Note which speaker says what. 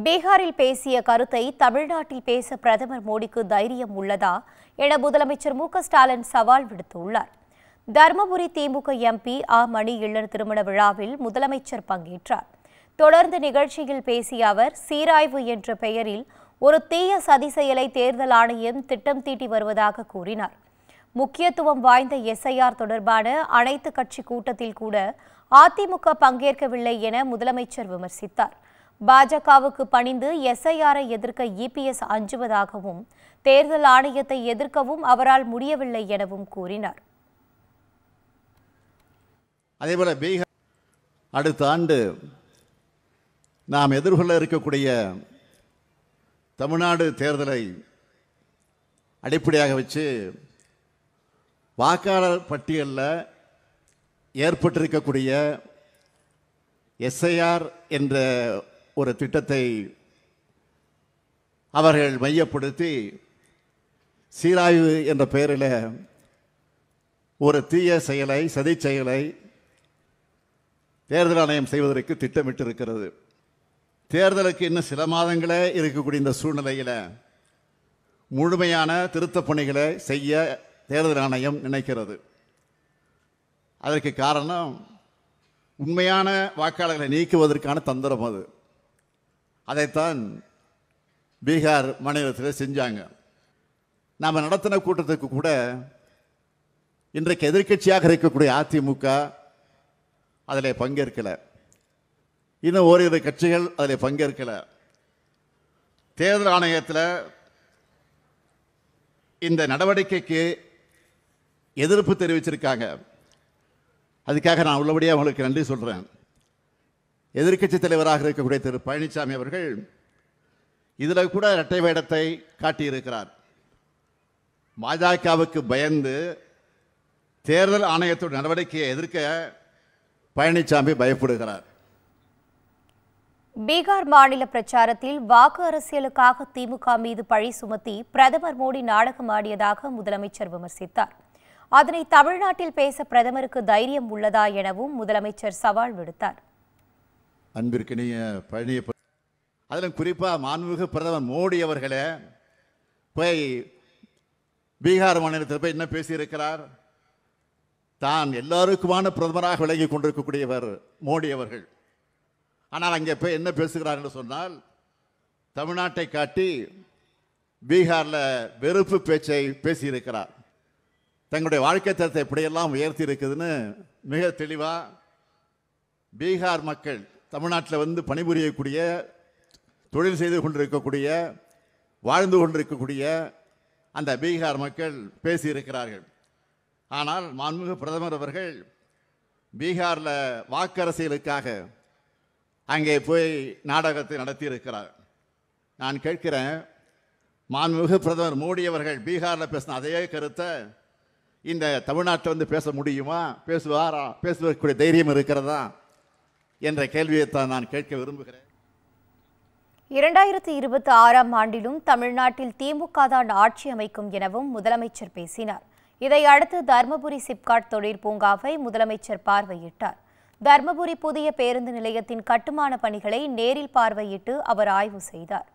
Speaker 1: பீகாரில் பேசிய கருத்தை தமிழ்நாட்டில் பேச பிரதமர் மோடிக்கு தைரியம் உள்ளதா என முதலமைச்சர் மு.க.ஸ்டாலின் சவால் விடுத்துள்ளார். தர்மபுரி திமுக எம்பி மணி இல்லர் திருமண விழாவில் முதலமைச்சர் பங்கேற்றார். தொடர்ந்து நிகழ்ச்சியில் பேசிய அவர், சீராய்வு என்ற பெயரில் ஒரு தீய சதி செயலை தேர்தல் ஆணையம் திட்டம் தீட்டி வருவதாக கூறினார். முக்கியத்துவம் வாய்ந்த எஸ்ஐஆர் தொடர்பான அனைத்து கட்சி கூட்டத்தில் கூட அதிமுக பங்கேற்கவில்லை என முதலமைச்சர் விமர்சித்தார். பாஜகவுக்கு பணிந்து எஸ்ஐஆரை எதிர்க்க இபிஎஸ் அஞ்சுவதாகவும் தேர்தல் ஆணையத்தை எதிர்க்கவும் அவரால் முடியவில்லை எனவும் கூறினார்.
Speaker 2: அதேபோல பீகார் அடுத்த ஆண்டு நாம் எதிர்கொள்ள இருக்கக்கூடிய தமிழ்நாடு தேர்தலை அடிப்படையாக வச்சு வாக்காளர் பட்டியலில் ஏற்பட்டிருக்கக்கூடிய எஸ்ஐஆர் என்ற ஒரு திட்டத்தை அவர்கள் மையப்படுத்தி சீராய்வு என்ற பெயரில் ஒரு தீய செயலை, சதி செயலை தேர்தல் ஆணையம் செய்வதற்கு திட்டமிட்டிருக்கிறது. தேர்தலுக்கு இன்னும் சில மாதங்களே இருக்கக்கூடிய இந்த சூழ்நிலையில் முழுமையான திருத்தப் பணிகளை செய்ய தேர்தல் ஆணையம் நினைக்கிறது. அதற்கு காரணம் உண்மையான வாக்காளர்களை நீக்குவதற்கான தந்திரம். அது அதைத்தான் பீகார் மாநிலத்தில் செஞ்சாங்க. நாம் நடத்தின கூட்டத்துக்கு கூட இன்றைக்கு எதிர்க்கட்சியாக இருக்கக்கூடிய அதிமுக அதில் பங்கேற்கலை. இன்னும் ஓரிரு கட்சிகள் அதில் பங்கேற்கலை. தேர்தல் ஆணையத்தில் இந்த நடவடிக்கைக்கு எதிர்ப்பு தெரிவிச்சிருக்காங்க. அதுக்காக நான் உள்ளபடியாக அவங்களுக்கு நன்றி சொல்கிறேன். எதிர்க்கட்சி தலைவராக இருக்கக்கூடிய திரு பழனிசாமி அவர்கள் இதில் கூட இரட்டை வேடத்தை காட்டியிருக்கிறார். பாஜகவுக்கு பயந்து தேர்தல் ஆணையத்தோட நடவடிக்கையை எதிர்க்க பழனிசாமி பயப்படுகிறார்.
Speaker 1: பீகார் மாநில பிரச்சாரத்தில் வாக்கு அரசியலுக்காக திமுக மீது பழி சுமத்தி பிரதமர் மோடி நாடகமாடியதாக முதலமைச்சர் விமர்சித்தார். அதனை தமிழ்நாட்டில் பேச பிரதமருக்கு தைரியம் உள்ளதா எனவும் முதலமைச்சர் சவால் விடுத்தார்.
Speaker 2: அன்பிற்கினிய பழனியை அதிலும் குறிப்பாக மாண்புமிகு பிரதமர் மோடி அவர்களே போய் பீகார் மாநிலத்தில் போய் என்ன பேசியிருக்கிறார்? தான் எல்லாருக்குமான பிரதமராக விளங்கி கொண்டிருக்கக்கூடியவர் மோடி அவர்கள். ஆனால் அங்கே போய் என்ன பேசுகிறார் என்று சொன்னால், தமிழ்நாட்டை காட்டி பீகாரில் வெறுப்பு பேச்சை பேசியிருக்கிறார். தங்களுடைய வாழ்க்கை தரத்தை எப்படியெல்லாம் உயர்த்தி இருக்குதுன்னு மிக தெளிவாக பீகார் மக்கள், தமிழ்நாட்டில் வந்து பணிபுரியக்கூடிய, தொழில் செய்து கொண்டிருக்கக்கூடிய, வாழ்ந்து கொண்டிருக்கக்கூடிய அந்த பீகார் மக்கள் பேசியிருக்கிறார்கள். ஆனால் மாண்புமிகு பிரதமர் அவர்கள் பீகாரில் வாக்கு அரசியலுக்காக அங்கே போய் நாடகத்தை நடத்தியிருக்கிறார். நான் கேட்கிறேன், மாண்புமிகு பிரதமர் மோடி அவர்கள் பீகாரில் பேசின அதே கருத்தை இந்த தமிழ்நாட்டில் வந்து பேச முடியுமா? பேசுவாரா? பேசுவதற்குரிய தைரியம் இருக்கிறதா என்ற கேள்வியைத்தான் நான் கேட்க விரும்புகிறேன்.
Speaker 1: 2026ஆம் ஆண்டிலும் தமிழ்நாட்டில் திமுக தான் ஆட்சி அமைக்கும் எனவும் முதலமைச்சர் பேசினார். இதை அடுத்து தர்மபுரி சிப்காட் தொழிற்பூங்காவை முதலமைச்சர் பார்வையிட்டார். தர்மபுரி புதிய பேருந்து நிலையத்தின் கட்டுமான பணிகளை நேரில் பார்வையிட்டு அவர் ஆய்வு செய்தார்.